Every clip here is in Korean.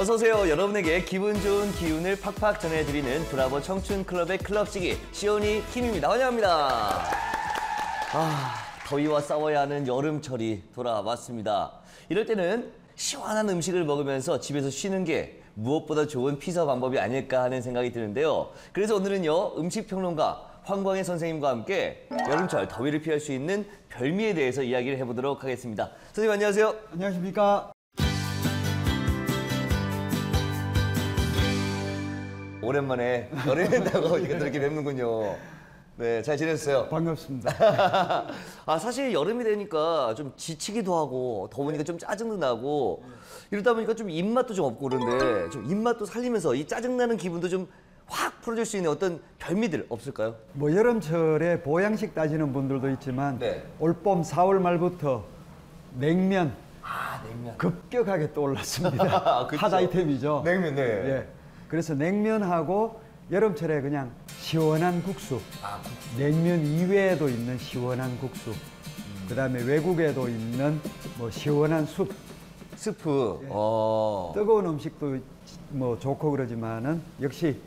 어서 오세요. 여러분에게 기분 좋은 기운을 팍팍 전해드리는 브라보 청춘클럽의 클럽시기 시온이 팀입니다. 환영합니다. 더위와 싸워야 하는 여름철이 돌아왔습니다. 이럴 때는 시원한 음식을 먹으면서 집에서 쉬는 게 무엇보다 좋은 피서 방법이 아닐까 하는 생각이 드는데요. 그래서 오늘은요, 음식평론가 황광혜 선생님과 함께 여름철 더위를 피할 수 있는 별미에 대해서 이야기를 해보도록 하겠습니다. 선생님 안녕하세요. 안녕하십니까. 오랜만에 여름이 된다고 이렇게 뵙는군요. 네, 잘 지냈어요? 반갑습니다. 사실 여름이 되니까 좀 지치기도 하고 더우니까 좀 짜증도 나고 이러다 보니까 좀 입맛도 좀 없고 그런데 좀 입맛도 살리면서 이 짜증나는 기분도 좀 확 풀어줄 수 있는 어떤 별미들 없을까요? 뭐 여름철에 보양식 따지는 분들도 있지만 네. 올봄 4월 말부터 냉면 냉면. 급격하게 떠올랐습니다. 핫 아이템이죠. 냉면, 네. 예. 그래서 냉면하고 여름철에 그냥 시원한 국수, 냉면 이외에도 있는 시원한 국수, 그다음에 외국에도 있는 뭐 시원한 스프. 예. 뜨거운 음식도 뭐 좋고 그러지만은 역시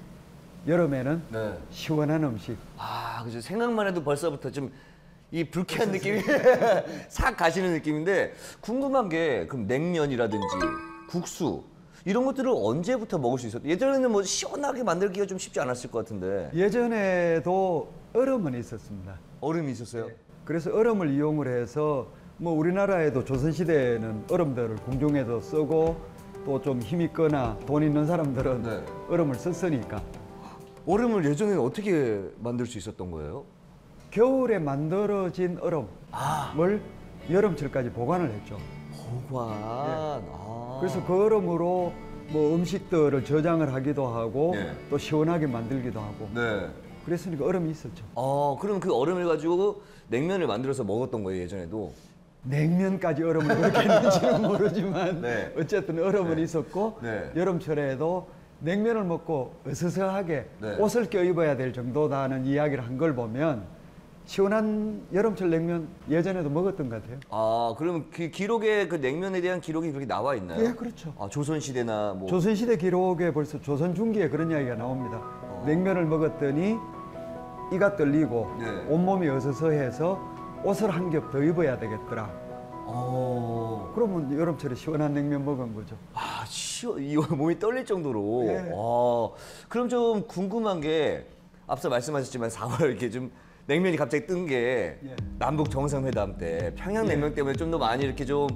여름에는 네. 시원한 음식. 그죠. 생각만 해도 벌써부터 좀 이 불쾌한 느낌이 싹 가시는 느낌인데 궁금한 게 그럼 냉면이라든지 국수 이런 것들을 언제부터 먹을 수 있었어요? 예전에는 뭐 시원하게 만들기가 좀 쉽지 않았을 것 같은데. 예전에도 얼음은 있었습니다. 얼음이 있었어요? 그래서 얼음을 이용을 해서 뭐 우리나라에도 조선시대에는 얼음들을 궁중에도 쓰고 또 좀 힘 있거나 돈 있는 사람들은 네. 얼음을 썼으니까. 얼음을 예전에는 어떻게 만들 수 있었던 거예요? 겨울에 만들어진 얼음을 여름철까지 보관을 했죠. 보관. 그래서 그 얼음으로 뭐 음식들을 저장을 하기도 하고 네. 또 시원하게 만들기도 하고 네. 그랬으니까 얼음이 있었죠. 그럼 그 얼음을 가지고 냉면을 만들어서 먹었던 거예요, 예전에도? 냉면까지 얼음을 그렇게 했는지는 모르지만 네. 어쨌든 얼음은 네. 있었고 네. 여름철에도 냉면을 먹고 으스스하게 네. 옷을 껴입어야 될 정도다는 이야기를 한 걸 보면 시원한 여름철 냉면 예전에도 먹었던 것 같아요. 그러면 그 기록에 그 냉면에 대한 기록이 그렇게 나와 있나요? 예, 그렇죠. 조선시대나 뭐. 조선시대 기록에 벌써 조선 중기에 그런 이야기가 나옵니다. 냉면을 먹었더니 이가 떨리고 네. 온몸이 으스스해서 옷을 한 겹 더 입어야 되겠더라. 그러면 여름철에 시원한 냉면 먹은 거죠. 이 몸이 떨릴 정도로. 예. 그럼 좀 궁금한 게 앞서 말씀하셨지만 4월 이렇게 좀 냉면이 갑자기 뜬 게 예. 남북 정상회담 때 평양냉면 때문에 좀 더 많이 이렇게 좀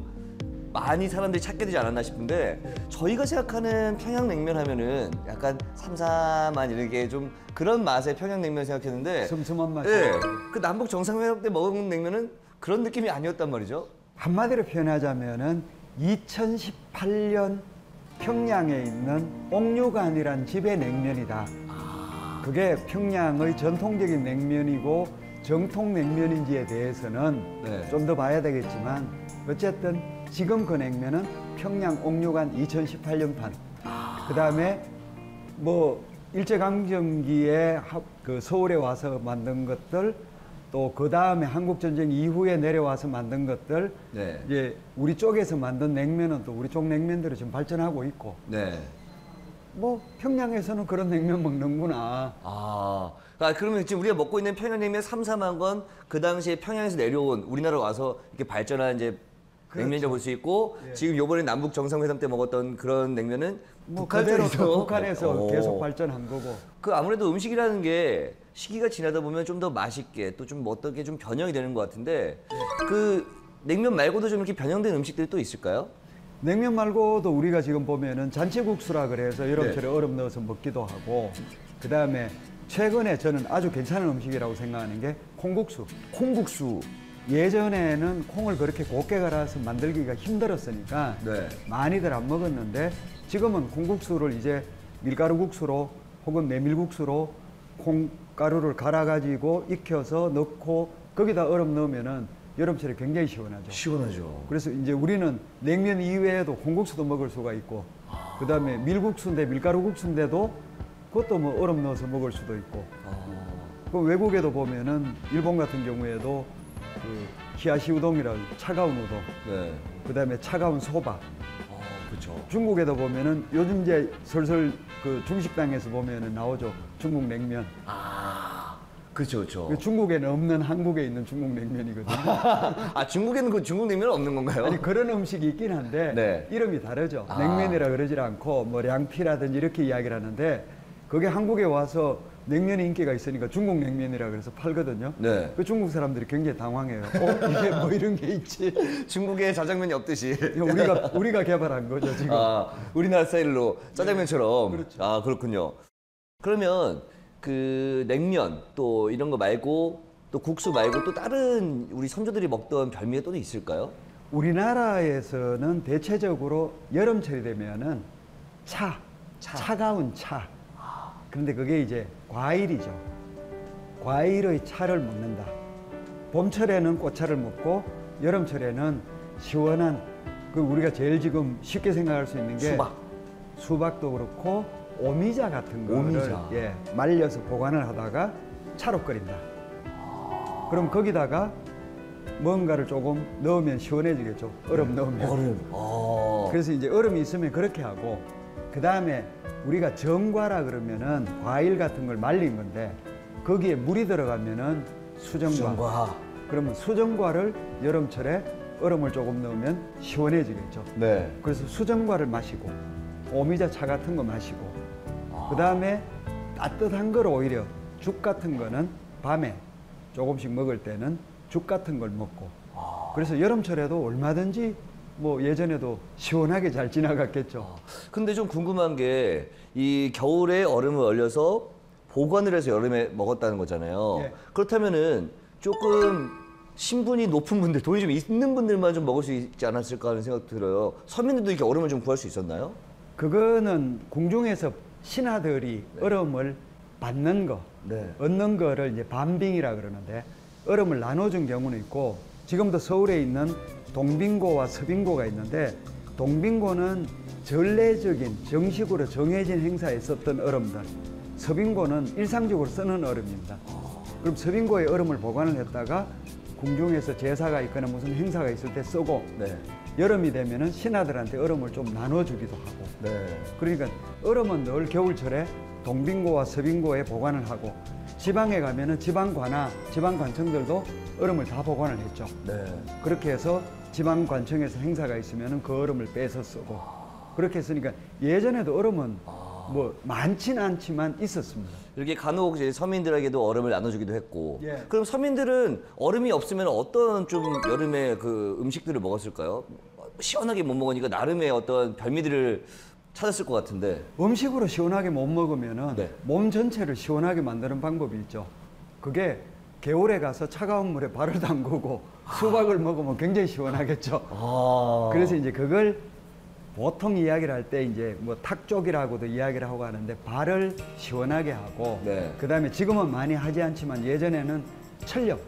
많이 사람들이 찾게 되지 않았나 싶은데 저희가 생각하는 평양냉면 하면은 약간 삼삼한 이렇게 좀 그런 맛의 평양냉면 생각했는데 슴슴한 맛이. 예. 그 남북 정상회담 때 먹은 냉면은 그런 느낌이 아니었단 말이죠. 한마디로 표현하자면은 2018년 평양에 있는 옥류관이란 집의 냉면이다. 그게 평양의 전통적인 냉면이고 정통 냉면인지에 대해서는 네. 좀 더 봐야 되겠지만 어쨌든 지금 그 냉면은 평양 옥류관 2018년판. 그다음에 뭐 일제강점기에 그 서울에 와서 만든 것들 또 그 다음에 한국전쟁 이후에 내려와서 만든 것들 네. 이제 우리 쪽에서 만든 냉면은 또 우리 쪽 냉면들이 좀 발전하고 있고 네. 뭐 평양에서는 그런 냉면 먹는구나. 그러면 지금 우리가 먹고 있는 평양냉면 삼삼한 건 그 당시에 평양에서 내려온 우리나라 와서 이렇게 발전한 이제 냉면이라고 볼 수 있고 예. 지금 요번에 남북 정상회담 때 먹었던 그런 냉면은 뭐 그대로 북한에서 북한에서 계속 발전한 거고. 그 아무래도 음식이라는 게 시기가 지나다 보면 좀 더 맛있게 또 좀 어떻게 좀 변형이 되는 것 같은데 그 냉면 말고도 좀 이렇게 변형된 음식들이 또 있을까요? 냉면 말고도 우리가 지금 보면은 잔치국수라 그래서 여름철에 네. 얼음 넣어서 먹기도 하고 그 다음에 최근에 저는 아주 괜찮은 음식이라고 생각하는 게 콩국수. 콩국수. 예전에는 콩을 그렇게 곱게 갈아서 만들기가 힘들었으니까 네. 많이들 안 먹었는데 지금은 콩국수를 이제 밀가루국수로 혹은 메밀국수로 콩가루를 갈아가지고 익혀서 넣고 거기다 얼음 넣으면은 여름철에 굉장히 시원하죠. 시원하죠. 그래서 이제 우리는 냉면 이외에도 콩국수도 먹을 수가 있고 그다음에 밀국수인데 밀가루국수인데도 그것도 뭐 얼음 넣어서 먹을 수도 있고 그 외국에도 보면은 일본 같은 경우에도 그 히야시 우동이라는 차가운 우동 네. 그다음에 차가운 소바 그렇죠. 중국에도 보면은 요즘 이제 슬슬 그 중식당에서 보면은 나오죠. 중국 냉면. 그렇죠, 그렇죠. 중국에는 없는 한국에 있는 중국 냉면이거든요. 아, 중국에는 그 중국 냉면은 없는 건가요? 아니 그런 음식이 있긴 한데 네. 이름이 다르죠. 냉면이라 그러질 않고 뭐 량피라든지 이렇게 이야기를 하는데 그게 한국에 와서 냉면이 인기가 있으니까 중국 냉면이라 그래서 팔거든요. 네. 그 중국 사람들이 굉장히 당황해요. 이게 뭐 이런 게 있지? 중국에 자장면이 없듯이. 우리가 개발한 거죠 지금. 아, 우리나라 스타일로 짜장면처럼. 그렇죠. 아, 그렇군요. 그러면 그 냉면 또 이런 거 말고 또 국수 말고 또 다른 우리 선조들이 먹던 별미가 또 있을까요? 우리나라에서는 대체적으로 여름철이 되면은 차가운 차. 그런데 그게 이제 과일이죠. 과일의 차를 먹는다. 봄철에는 꽃차를 먹고 여름철에는 시원한 그 우리가 제일 지금 쉽게 생각할 수 있는 게 수박도 그렇고 오미자 같은 거를 말려서 보관을 하다가 차로 끓인다. 그럼 거기다가 뭔가를 조금 넣으면 시원해지겠죠. 얼음 넣으면. 그래서 이제 얼음이 있으면 그렇게 하고 그 다음에 우리가 정과라 그러면은 과일 같은 걸 말린 건데 거기에 물이 들어가면은 수정과. 그러면 수정과를 여름철에 얼음을 조금 넣으면 시원해지겠죠. 네. 그래서 수정과를 마시고 오미자 차 같은 거 마시고 그 다음에 따뜻한 걸 오히려 죽 같은 거는 밤에 조금씩 먹을 때는 죽 같은 걸 먹고 그래서 여름철에도 얼마든지 뭐 예전에도 시원하게 잘 지나갔겠죠. 근데 좀 궁금한 게 이 겨울에 얼음을 얼려서 보관을 해서 여름에 먹었다는 거잖아요. 예. 그렇다면은 조금 신분이 높은 분들, 돈이 좀 있는 분들만 좀 먹을 수 있지 않았을까 하는 생각 들어요. 서민들도 이렇게 얼음을 좀 구할 수 있었나요? 그거는 궁중에서 신하들이 얼음을 받는 거, 얻는 거를 이제 반빙이라 그러는데 얼음을 나눠준 경우는 있고 지금도 서울에 있는 동빙고와 서빙고가 있는데 동빙고는 전례적인 정식으로 정해진 행사에 썼던 얼음들, 서빙고는 일상적으로 쓰는 얼음입니다. 그럼 서빙고에 얼음을 보관을 했다가 궁중에서 제사가 있거나 무슨 행사가 있을 때 쓰고 여름이 되면은 신하들한테 얼음을 좀 나눠주기도 하고 그러니까 얼음은 늘 겨울철에 동빙고와 서빙고에 보관을 하고 지방에 가면은 지방관아, 지방관청들도 얼음을 다 보관을 했죠. 그렇게 해서 지방관청에서 행사가 있으면은 그 얼음을 빼서 쓰고 그렇게 했으니까 예전에도 얼음은 뭐 많지는 않지만 있었습니다. 이렇게 간혹 이제 서민들에게도 얼음을 나눠주기도 했고. 그럼 서민들은 얼음이 없으면 어떤 좀 여름에 그 음식들을 먹었을까요? 시원하게 못 먹으니까 나름의 어떤 별미들을 찾았을 것 같은데. 음식으로 시원하게 못 먹으면은 몸 전체를 시원하게 만드는 방법이 있죠. 그게 겨울에 가서 차가운 물에 발을 담그고 수박을 먹으면 굉장히 시원하겠죠. 그래서 이제 그걸 보통 이야기를 할 때 이제 뭐 탁쪽이라고도 이야기를 하고 하는데 발을 시원하게 하고 그다음에 지금은 많이 하지 않지만 예전에는 철렵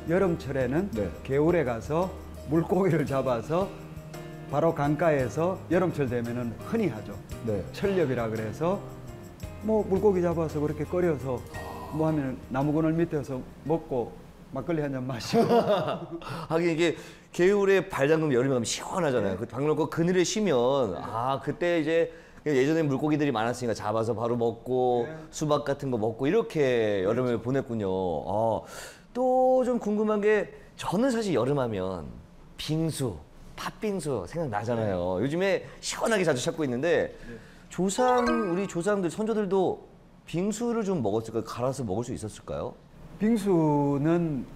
여름철에는 개울에 가서 물고기를 잡아서 바로 강가에서 여름철 되면은 흔히 하죠. 철렵이라 그래서 뭐 물고기 잡아서 그렇게 끓여서 뭐 하면 나무 그늘 밑에서 먹고 막걸리 한 잔 마시고 하긴 이게 겨울에 발 담그면 여름에 가면 시원하잖아요. 그 담그고 그늘에 쉬면 그때 이제 예전에 물고기들이 많았으니까 잡아서 바로 먹고 수박 같은 거 먹고 이렇게 여름을 보냈군요. 또 좀 궁금한 게 저는 사실 여름하면 빙수, 팥빙수 생각나잖아요. 요즘에 시원하게 자주 찾고 있는데 우리 조상들, 선조들도 빙수를 좀 먹었을까요? 갈아서 먹을 수 있었을까요? 빙수는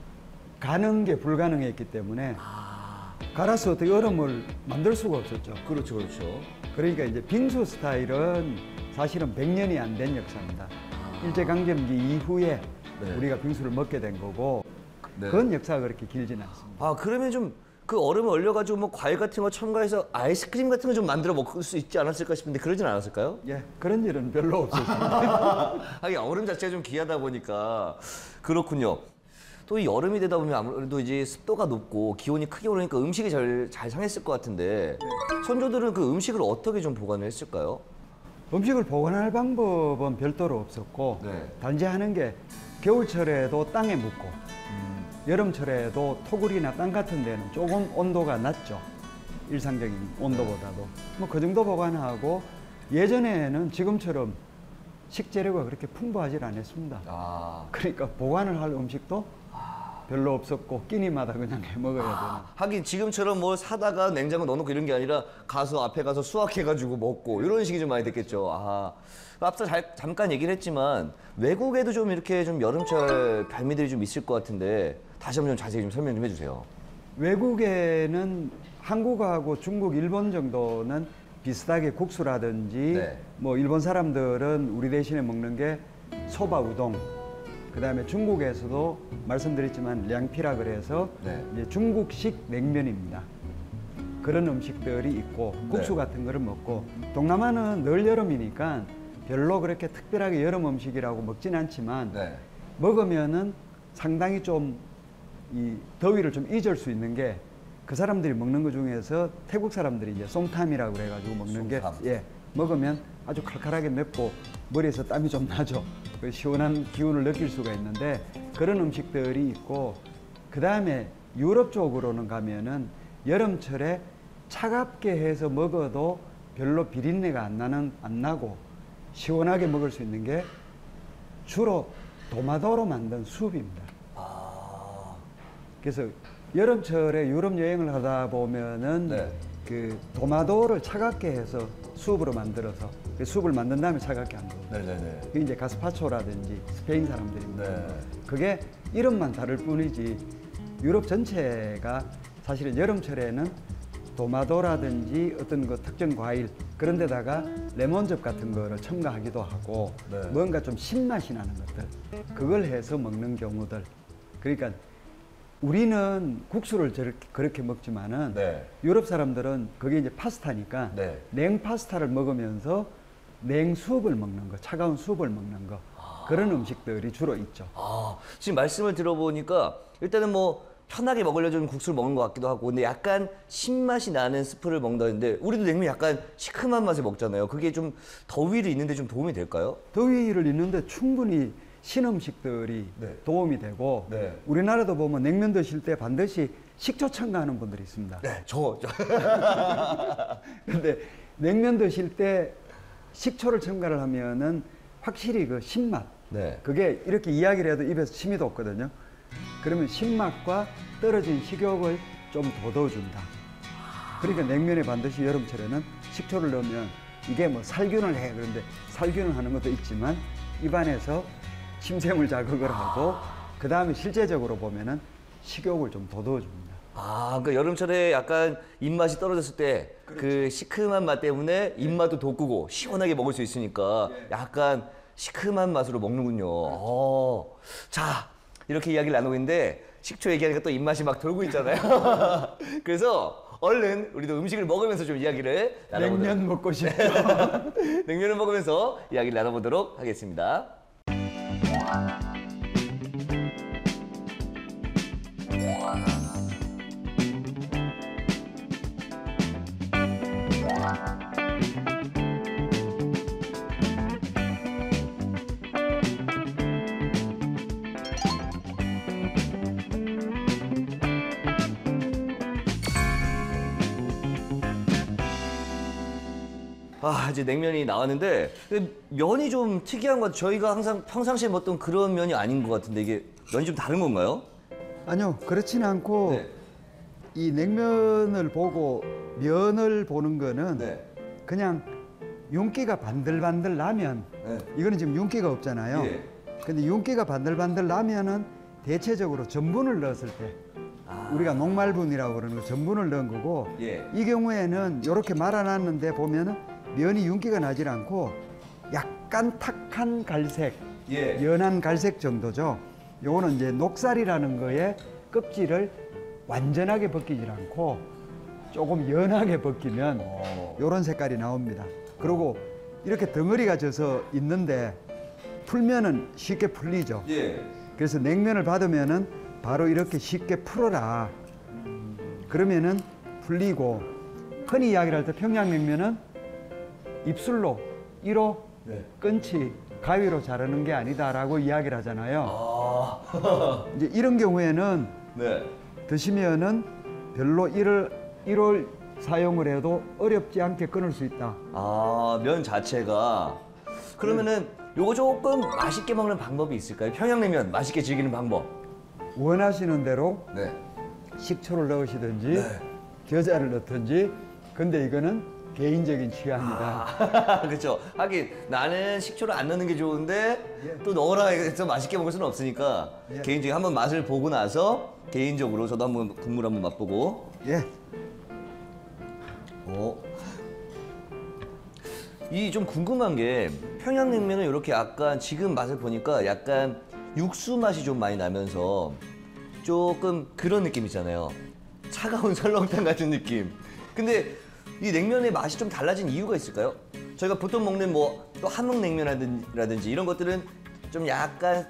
가는 게 불가능했기 때문에 갈아서 어떻게 얼음을 만들 수가 없었죠. 그렇죠. 그러니까 이제 빙수 스타일은 사실은 100년이 안 된 역사입니다. 일제강점기 이후에 우리가 빙수를 먹게 된 거고 그건 역사가 그렇게 길지는 않습니다. 그러면 좀 그 얼음을 얼려가지고 뭐 과일 같은 거 첨가해서 아이스크림 같은 거 좀 만들어 먹을 수 있지 않았을까 싶은데 그러진 않았을까요? 그런 일은 별로 없었습니다. 하긴 얼음 자체가 좀 귀하다 보니까 그렇군요. 또 이 여름이 되다 보면 아무래도 이제 습도가 높고 기온이 크게 오르니까 음식이 잘 상했을 것 같은데 선조들은 그 음식을 어떻게 좀 보관을 했을까요? 음식을 보관할 방법은 별도로 없었고 단지 하는 게 겨울철에도 땅에 묻고 여름철에도 토굴이나 땅 같은 데는 조금 온도가 낮죠. 일상적인 온도보다도. 뭐 그 정도 보관하고 예전에는 지금처럼 식재료가 그렇게 풍부하지 않았습니다. 아. 그러니까 보관을 할 음식도 별로 없었고 끼니마다 그냥 해 먹어야 되는. 하긴 지금처럼 뭘 사다가 냉장고 넣어놓고 이런 게 아니라 가서 앞에 가서 수확해가지고 먹고 이런 식이 좀 많이 됐겠죠. 아, 앞서 잠깐 얘기를 했지만 외국에도 좀 이렇게 좀 여름철 별미들이 좀 있을 것 같은데 다시 한번 좀 자세히 좀 설명 좀 해주세요. 외국에는 한국하고 중국, 일본 정도는 비슷하게 국수라든지 네. 뭐 일본 사람들은 우리 대신에 먹는 게 소바 우동. 그다음에 중국에서도 말씀드렸지만 량피라 그래서 네. 이제 중국식 냉면입니다. 그런 음식들이 있고 국수 네. 같은 거를 먹고 동남아는 늘 여름이니까 별로 그렇게 특별하게 여름 음식이라고 먹진 않지만 네. 먹으면은 상당히 좀 이 더위를 좀 잊을 수 있는 게 그 사람들이 먹는 것 중에서 태국 사람들이 이제 송탐이라고 그래가지고 먹는 게 송탐. 예, 먹으면 아주 칼칼하게 맵고 머리에서 땀이 좀 나죠. 그 시원한 기운을 느낄 수가 있는데 그런 음식들이 있고 그 다음에 유럽 쪽으로는 가면은 여름철에 차갑게 해서 먹어도 별로 비린내가 안 나고 시원하게 먹을 수 있는 게 주로 도마도로 만든 숲입니다. 그래서 여름철에 유럽 여행을 하다 보면은 네. 그 도마도를 차갑게 해서 숲으로 만들어서 그 숲을 만든 다음에 차갑게 한 거예요. 네네네. 그게 이제 가스파초라든지 스페인 사람들입니다. 네. 그게 이름만 다를 뿐이지 유럽 전체가 사실은 여름철에는 도마도라든지 어떤 그 특정 과일 그런 데다가 레몬즙 같은 거를 첨가하기도 하고 네. 뭔가 좀 신맛이 나는 것들 그걸 해서 먹는 경우들. 그러니까 우리는 국수를 그렇게 먹지만은 네. 유럽 사람들은 그게 이제 파스타니까 네. 냉 파스타를 먹으면서 냉수업을 먹는 거, 차가운 수업을 먹는 거 그런 음식들이 주로 있죠. 아, 지금 말씀을 들어보니까 일단은 뭐 편하게 먹으려고 좀 국수를 먹는 것 같기도 하고 근데 약간 신맛이 나는 스프를 먹는다는데 우리도 냉면 약간 시큼한 맛에 먹잖아요. 그게 좀 더위를 잊는데 좀 도움이 될까요? 더위를 잊는데 충분히 신음식들이 네. 도움이 되고 네. 우리나라도 보면 냉면 드실 때 반드시 식초 첨가하는 분들이 있습니다. 네, 근데 냉면 드실 때 식초를 첨가를 하면은 확실히 그 신맛 네. 그게 이렇게 이야기를 해도 입에서 침이 돋거든요. 그러면 신맛과 떨어진 식욕을 좀 돋워준다. 그러니까 냉면에 반드시 여름철에는 식초를 넣으면 이게 뭐 살균을 해. 그런데 살균을 하는 것도 있지만 입안에서 침샘을 자극을 하고 그 다음에 실제적으로 보면은 식욕을 좀 돋워줍니다. 아, 그러니까 여름철에 약간 입맛이 떨어졌을 때 그 시큼한 맛 때문에 입맛도 돋구고 시원하게 먹을 수 있으니까 약간 시큼한 맛으로 먹는군요. 자, 이렇게 이야기를 나누고 있는데 식초 얘기하니까 또 입맛이 막 돌고 있잖아요. 그래서 얼른 우리도 음식을 먹으면서 좀 이야기를 나눠보도록 냉면 먹고 싶죠. 냉면을 먹으면서 이야기를 나눠보도록 하겠습니다. 아, 이제 냉면이 나왔는데 면이 좀 특이한 것 같아요. 저희가 항상 평상시에 먹던 그런 면이 아닌 것 같은데 이게 면이 좀 다른 건가요? 아니요, 그렇진 않고 네. 이 냉면을 보고 면을 보는 거는 네. 그냥 윤기가 반들반들 나면 네. 이거는 지금 윤기가 없잖아요. 예. 근데 윤기가 반들반들 나면은 대체적으로 전분을 넣었을 때 우리가 녹말분이라고 그러는 거 전분을 넣은 거고 예. 이 경우에는 이렇게 말아놨는데 보면은 면이 윤기가 나질 않고 약간 탁한 갈색, 예. 연한 갈색 정도죠. 요거는 이제 녹살이라는 거에 껍질을 완전하게 벗기질 않고 조금 연하게 벗기면 요런 색깔이 나옵니다. 그리고 이렇게 덩어리가 져서 있는데 풀면은 쉽게 풀리죠. 예. 그래서 냉면을 받으면은 바로 이렇게 쉽게 풀어라. 그러면은 풀리고 흔히 이야기를 할 때 평양냉면은 입술로 1호 네. 끈치 가위로 자르는 게 아니다라고 이야기를 하잖아요. 아. 이제 이런 경우에는 네. 드시면은 별로 이를 사용을 해도 어렵지 않게 끊을 수 있다. 아, 면 자체가. 그러면은 요거 조금 맛있게 먹는 방법이 있을까요? 평양냉면 맛있게 즐기는 방법. 원하시는 대로 네. 식초를 넣으시든지 네. 겨자를 넣든지. 근데 이거는 개인적인 취향이다. 그렇죠. 하긴 나는 식초를 안 넣는 게 좋은데 예. 또 넣어라 해서 맛있게 먹을 수는 없으니까 예. 개인적인 한번 맛을 보고 나서 개인적으로 저도 한번 국물 한번 맛보고. 예. 이 좀 궁금한 게 평양냉면은 이렇게 약간 지금 맛을 보니까 약간 육수 맛이 좀 많이 나면서 조금 그런 느낌이잖아요. 차가운 설렁탕 같은 느낌. 근데 이 냉면의 맛이 좀 달라진 이유가 있을까요? 저희가 보통 먹는 뭐 또 함흥냉면이라든지 이런 것들은 좀 약간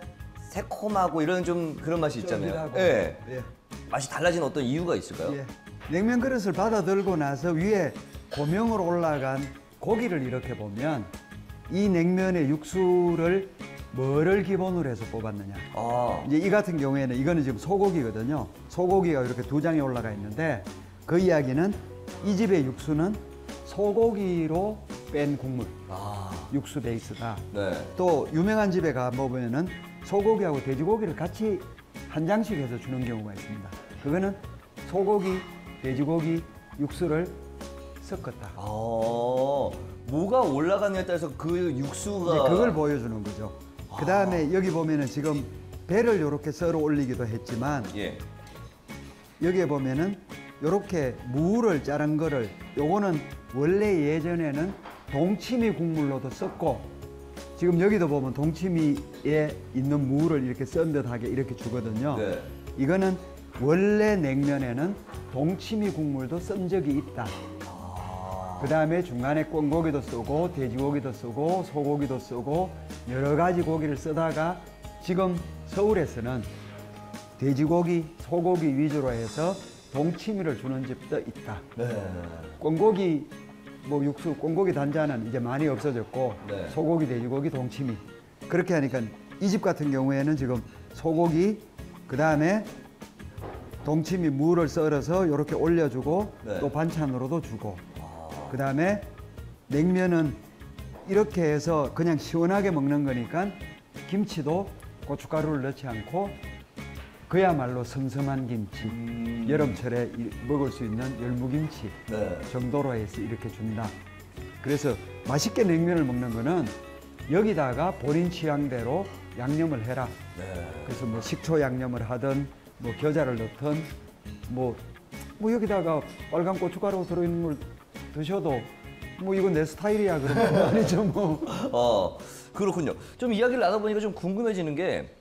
새콤하고 이런 좀 그런 맛이 있잖아요. 쫄깃하고. 예. 예. 맛이 달라진 어떤 이유가 있을까요? 예. 냉면 그릇을 받아 들고 나서 위에 고명으로 올라간 고기를 이렇게 보면 이 냉면의 육수를 뭐를 기본으로 해서 뽑았느냐. 아, 이제 이 같은 경우에는 이거는 지금 소고기거든요. 소고기가 이렇게 두 장이 올라가 있는데 그 이야기는 이 집의 육수는 소고기로 뺀 국물, 아, 육수 베이스다. 네. 또 유명한 집에 가보면은 소고기하고 돼지고기를 같이 한 장씩 해서 주는 경우가 있습니다. 그거는 소고기, 돼지고기 육수를 섞었다. 아, 뭐가 올라가느냐에 따라서 그 육수가 이제 그걸 보여주는 거죠. 그 다음에 여기 보면은 지금 배를 이렇게 썰어 올리기도 했지만 예. 여기에 보면은 이렇게 무를 자른 거를 요거는 원래 예전에는 동치미 국물로도 썼고 지금 여기도 보면 동치미에 있는 무를 이렇게 썬 듯하게 이렇게 주거든요. 네. 이거는 원래 냉면에는 동치미 국물도 쓴 적이 있다. 그 다음에 중간에 꿩고기도 쓰고 돼지고기도 쓰고 소고기도 쓰고 여러 가지 고기를 쓰다가 지금 서울에서는 돼지고기, 소고기 위주로 해서 동치미를 주는 집도 있다. 네. 꿩고기 뭐 육수, 꿩고기 단자는 이제 많이 없어졌고 네. 소고기, 돼지고기, 동치미 그렇게 하니까 이 집 같은 경우에는 지금 소고기 그 다음에 동치미 무를 썰어서 이렇게 올려주고 네. 또 반찬으로도 주고 그 다음에 냉면은 이렇게 해서 그냥 시원하게 먹는 거니까 김치도 고춧가루를 넣지 않고 그야말로 섬섬한 김치 여름철에 먹을 수 있는 열무김치 네. 정도로 해서 이렇게 준다. 그래서 맛있게 냉면을 먹는 거는 여기다가 본인 취향대로 양념을 해라. 네. 그래서 뭐 식초 양념을 하든 뭐 겨자를 넣든 뭐 여기다가 빨간 고춧가루 들어있는 걸 드셔도 뭐 이건 내 스타일이야 그러면 아니죠 뭐. 그렇군요. 좀 이야기를 나눠보니까 좀 궁금해지는 게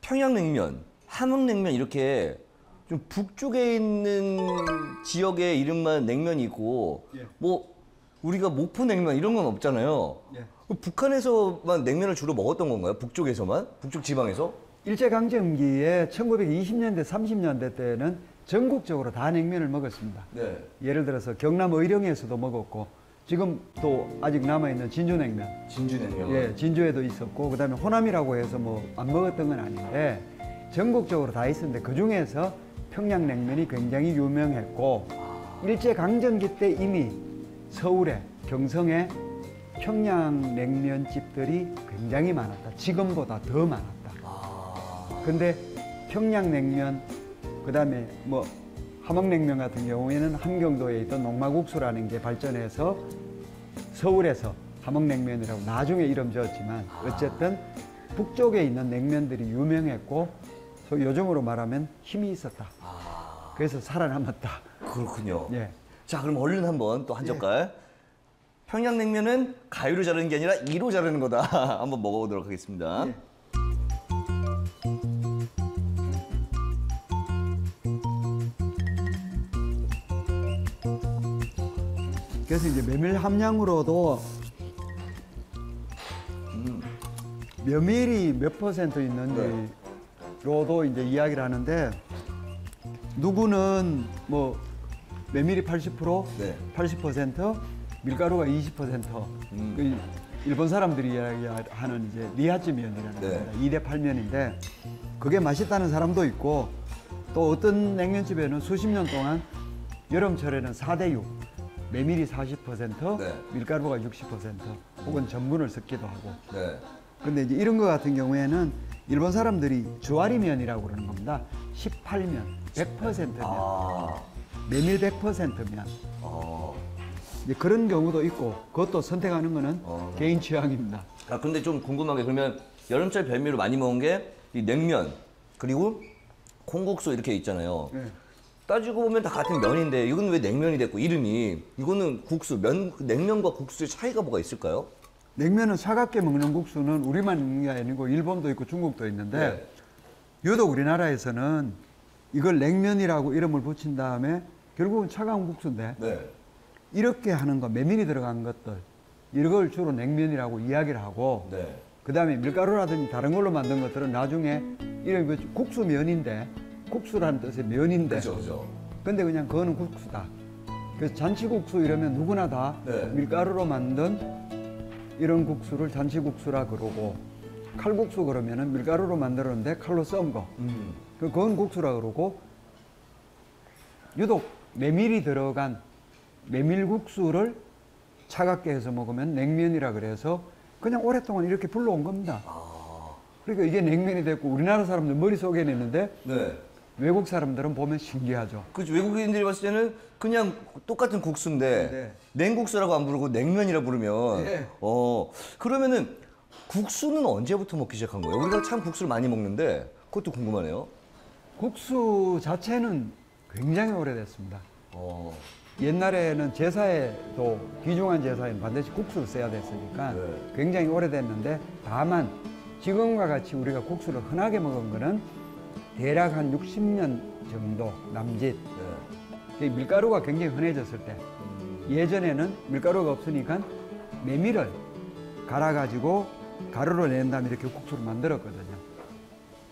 평양냉면, 함흥냉면 이렇게 좀 북쪽에 있는 지역의 이름만 냉면이 있고 예. 뭐 우리가 목포냉면 이런 건 없잖아요. 예. 북한에서만 냉면을 주로 먹었던 건가요? 북쪽에서만? 북쪽 지방에서? 일제강점기에 1920년대, 30년대 때는 전국적으로 다 냉면을 먹었습니다. 네. 예를 들어서 경남 의령에서도 먹었고 지금 또 아직 남아있는 진주냉면 진주냉면. 예, 진주에도 있었고 그다음에 호남이라고 해서 뭐 안 먹었던 건 아닌데 전국적으로 다 있었는데 그중에서 평양냉면이 굉장히 유명했고 일제강점기 때 이미 서울에 경성에 평양냉면집들이 굉장히 많았다. 지금보다 더 많았다. 근데 평양냉면 그다음에 뭐 함흥냉면 같은 경우에는 함경도에 있던 농마국수라는 게 발전해서 서울에서 함흥냉면이라고 나중에 이름 지었지만 어쨌든 북쪽에 있는 냉면들이 유명했고 소위 요즘으로 말하면 힘이 있었다. 그래서 살아남았다. 그렇군요. 예. 자, 그럼 얼른 한번 또 한 젓갈. 평양냉면은 가위로 자르는 게 아니라 이로 자르는 거다. 한번 먹어보도록 하겠습니다. 예. 그래서 이제 메밀 함량으로도 메밀이 몇 퍼센트 있는지로도 이제 이야기를 하는데 누구는 뭐 메밀이 80%, 네. 80%, 밀가루가 20%. 그 일본 사람들이 이야기하는 이제 리하찌면이라는 네. 겁니다. 2대 8면인데 그게 맛있다는 사람도 있고 또 어떤 냉면집에는 수십 년 동안 여름철에는 4대6, 메밀이 40%, 네. 밀가루가 60%, 혹은 전분을 섞기도 하고. 네. 근데 이제 이런 거 같은 경우에는 일본 사람들이 주아리면이라고 그러는 겁니다. 18면, 100%면, 아. 메밀 100%면. 이제 그런 경우도 있고, 그것도 선택하는 거는 개인 취향입니다. 아, 근데 좀 궁금한 게 그러면 여름철 별미로 많이 먹은 게 이 냉면 그리고 콩국수 이렇게 있잖아요. 네. 따지고 보면 다 같은 면인데 이건 왜 냉면이 됐고 이름이 이거는 국수 냉면과 국수의 차이가 뭐가 있을까요? 냉면은 차갑게 먹는 국수는 우리만 있는 게 아니고 일본도 있고 중국도 있는데 유독 우리나라에서는 이걸 냉면이라고 이름을 붙인 다음에 결국은 차가운 국수인데 네. 이렇게 하는 거 메밀이 들어간 것들 이걸 주로 냉면이라고 이야기를 하고 네. 그 다음에 밀가루라든지 다른 걸로 만든 것들은 나중에 이름이 국수면인데 국수라는 뜻의 면인데 그렇죠. 근데 그냥 그거는 국수다. 그래서 잔치국수 이러면 누구나 다 네. 밀가루로 만든 이런 국수를 잔치국수라 그러고 칼국수 그러면은 밀가루로 만들었는데 칼로 썬 거. 그건 국수라 그러고 유독 메밀이 들어간 메밀국수를 차갑게 해서 먹으면 냉면이라 그래서 그냥 오랫동안 이렇게 불러온 겁니다. 그러니까 이게 냉면이 됐고 우리나라 사람들 머릿속에는 있는데 네. 외국 사람들은 보면 신기하죠. 그렇죠. 외국인들이 봤을 때는 그냥 똑같은 국수인데 네. 냉국수라고 안 부르고 냉면이라 부르면 네. 그러면은 국수는 언제부터 먹기 시작한 거예요? 우리가 참 국수를 많이 먹는데 그것도 궁금하네요. 국수 자체는 굉장히 오래됐습니다. 어. 옛날에는 제사에도 귀중한 제사에는 반드시 국수를 써야 됐으니까 네. 굉장히 오래됐는데 다만 지금과 같이 우리가 국수를 흔하게 먹은 거는 대략 한 60년 정도 남짓. 네. 밀가루가 굉장히 흔해졌을 때 예전에는 밀가루가 없으니까 메밀을 갈아가지고 가루를 낸 다음에 이렇게 국수를 만들었거든요.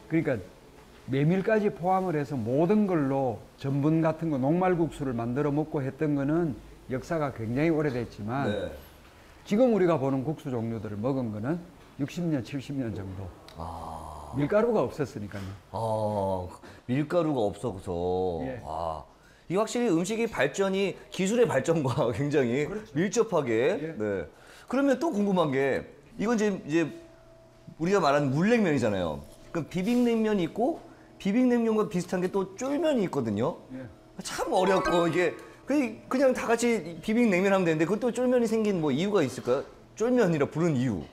그러니까 메밀까지 포함을 해서 모든 걸로 전분 같은 거 녹말국수를 만들어 먹고 했던 거는 역사가 굉장히 오래됐지만 네. 지금 우리가 보는 국수 종류들을 먹은 거는 60년, 70년 정도. 밀가루가 없었으니까요. 밀가루가 없어서. 예. 이게 확실히 음식의 발전이 기술의 발전과 굉장히 밀접하게. 예. 네. 그러면 또 궁금한 게 이건 이제 우리가 말하는 물냉면이잖아요. 그럼 비빔냉면이 있고 비빔냉면과 비슷한 게 또 쫄면이 있거든요. 예. 참 어렵고 이게 그냥 다 같이 비빔냉면 하면 되는데 그것도 쫄면이 생긴 뭐 이유가 있을까요? 쫄면이라 부른 이유.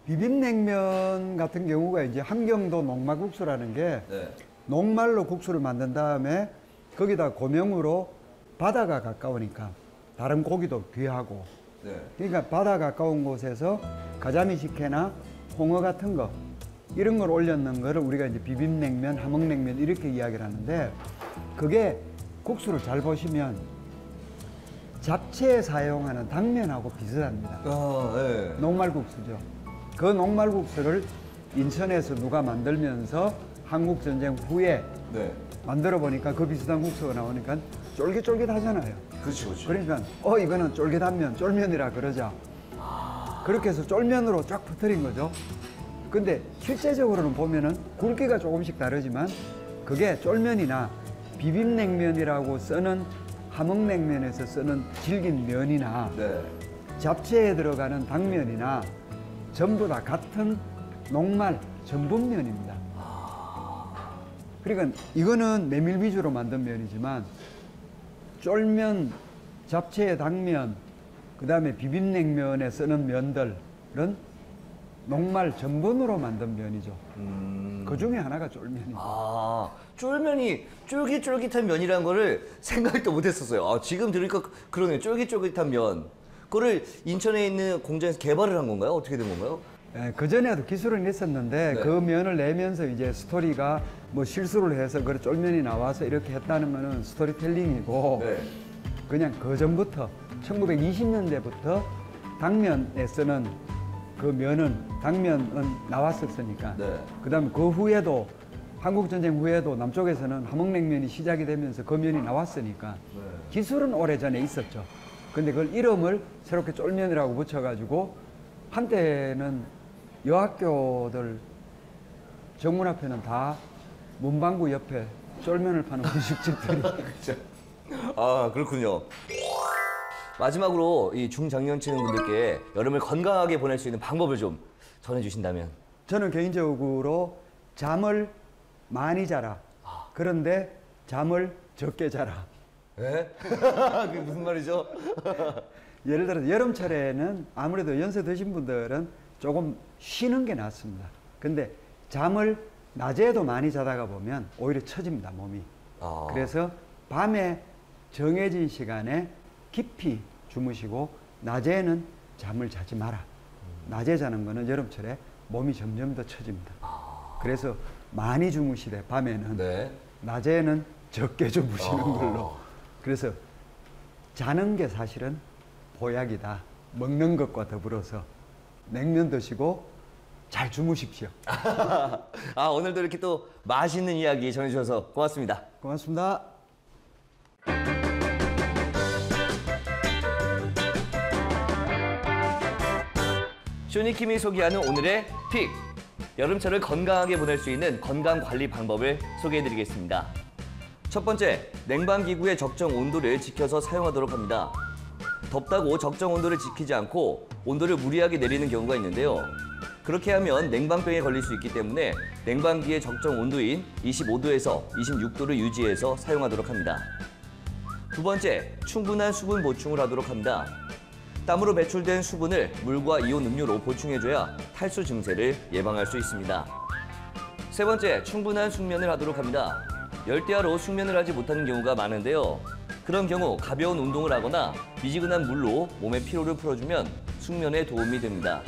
비빔냉면 같은 경우가 이제 함경도 녹말국수라는 게 네. 녹말로 국수를 만든 다음에 거기다 고명으로 바다가 가까우니까 다른 고기도 귀하고 네. 그러니까 바다 가까운 곳에서 가자미 식혜나 홍어 같은 거 이런 걸 올려놓는 거를 우리가 이제 비빔냉면, 함흥냉면 이렇게 이야기를 하는데 그게 국수를 잘 보시면 잡채에 사용하는 당면하고 비슷합니다. 네. 녹말국수죠. 그 녹말국수를 인천에서 누가 만들면서 한국전쟁 후에 네. 만들어 보니까 그 비슷한 국수가 나오니까 쫄깃쫄깃하잖아요. 그렇죠, 그렇죠. 그러니까 이거는 쫄깃한 면, 쫄면이라 그러자. 그렇게 해서 쫄면으로 쫙 퍼뜨린 거죠. 근데 실제적으로는 보면은 굵기가 조금씩 다르지만 그게 쫄면이나 비빔냉면이라고 쓰는 함흥냉면에서 쓰는 질긴 면이나 네. 잡채에 들어가는 당면이나 전부 다 같은 녹말 전분면입니다. 그러니까 이거는 메밀 위주로 만든 면이지만 쫄면, 잡채의 당면, 그 다음에 비빔냉면에 쓰는 면들은 녹말 전분으로 만든 면이죠. 그 중에 하나가 쫄면입니다. 쫄면이 쫄깃쫄깃한 면이라는 거를 생각도 못 했었어요. 지금 들으니까 그러네요. 쫄깃쫄깃한 면. 그거를 인천에 있는 공장에서 개발을 한 건가요? 어떻게 된 건가요? 그전에도 기술은 있었는데 네. 그 면을 내면서 이제 스토리가 뭐 실수를 해서 그 쫄면이 나와서 이렇게 했다는 거는 스토리텔링이고 네. 그냥 그 전부터 1920년대부터 당면에 쓰는 그 면은 당면은 나왔었으니까 네. 그다음에 그 후에도 한국전쟁 후에도 남쪽에서는 함흥냉면이 시작이 되면서 그 면이 나왔으니까 네. 기술은 오래전에 있었죠. 근데 그걸 이름을 새롭게 쫄면이라고 붙여가지고 한때는 여학교들 정문 앞에는 다 문방구 옆에 쫄면을 파는 분식집들이 그렇죠. 아, 그렇군요. 마지막으로 이 중장년층 분들께 여름을 건강하게 보낼 수 있는 방법을 좀 전해주신다면. 저는 개인적으로 잠을 많이 자라. 그런데 잠을 적게 자라. 예? 그게 무슨 말이죠? 예를 들어서 여름철에는 아무래도 연세 드신 분들은 조금 쉬는 게 낫습니다. 근데 잠을 낮에도 많이 자다가 보면 오히려 처집니다, 몸이. 아. 그래서 밤에 정해진 시간에 깊이 주무시고 낮에는 잠을 자지 마라. 낮에 자는 거는 여름철에 몸이 점점 더 처집니다. 그래서 많이 주무시되 밤에는 네. 낮에는 적게 주무시는 걸로. 그래서 자는 게 사실은 보약이다. 먹는 것과 더불어서 냉면 드시고 잘 주무십시오. 아, 오늘도 이렇게 또 맛있는 이야기 전해주셔서 고맙습니다. 고맙습니다. 쇼니킴이 소개하는 오늘의 픽! 여름철을 건강하게 보낼 수 있는 건강관리 방법을 소개해드리겠습니다. 첫 번째, 냉방기구의 적정 온도를 지켜서 사용하도록 합니다. 덥다고 적정 온도를 지키지 않고 온도를 무리하게 내리는 경우가 있는데요. 그렇게 하면 냉방병에 걸릴 수 있기 때문에 냉방기의 적정 온도인 25도에서 26도를 유지해서 사용하도록 합니다. 두 번째, 충분한 수분 보충을 하도록 합니다. 땀으로 배출된 수분을 물과 이온 음료로 보충해줘야 탈수 증세를 예방할 수 있습니다. 세 번째, 충분한 숙면을 하도록 합니다. 열대야로 숙면을 하지 못하는 경우가 많은데요. 그런 경우 가벼운 운동을 하거나 미지근한 물로 몸의 피로를 풀어주면 숙면에 도움이 됩니다.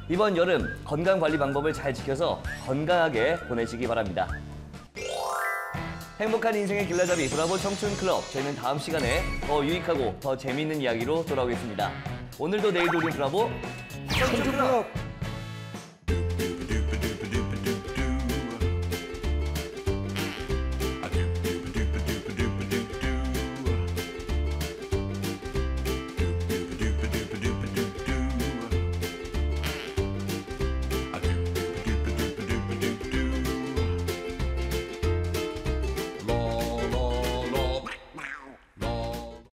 이번 여름 건강관리 방법을 잘 지켜서 건강하게 보내시기 바랍니다. 행복한 인생의 길라잡이 브라보 청춘클럽, 저희는 다음 시간에 더 유익하고 더 재미있는 이야기로 돌아오겠습니다. 오늘도 내일도 우리 브라보 청춘클럽!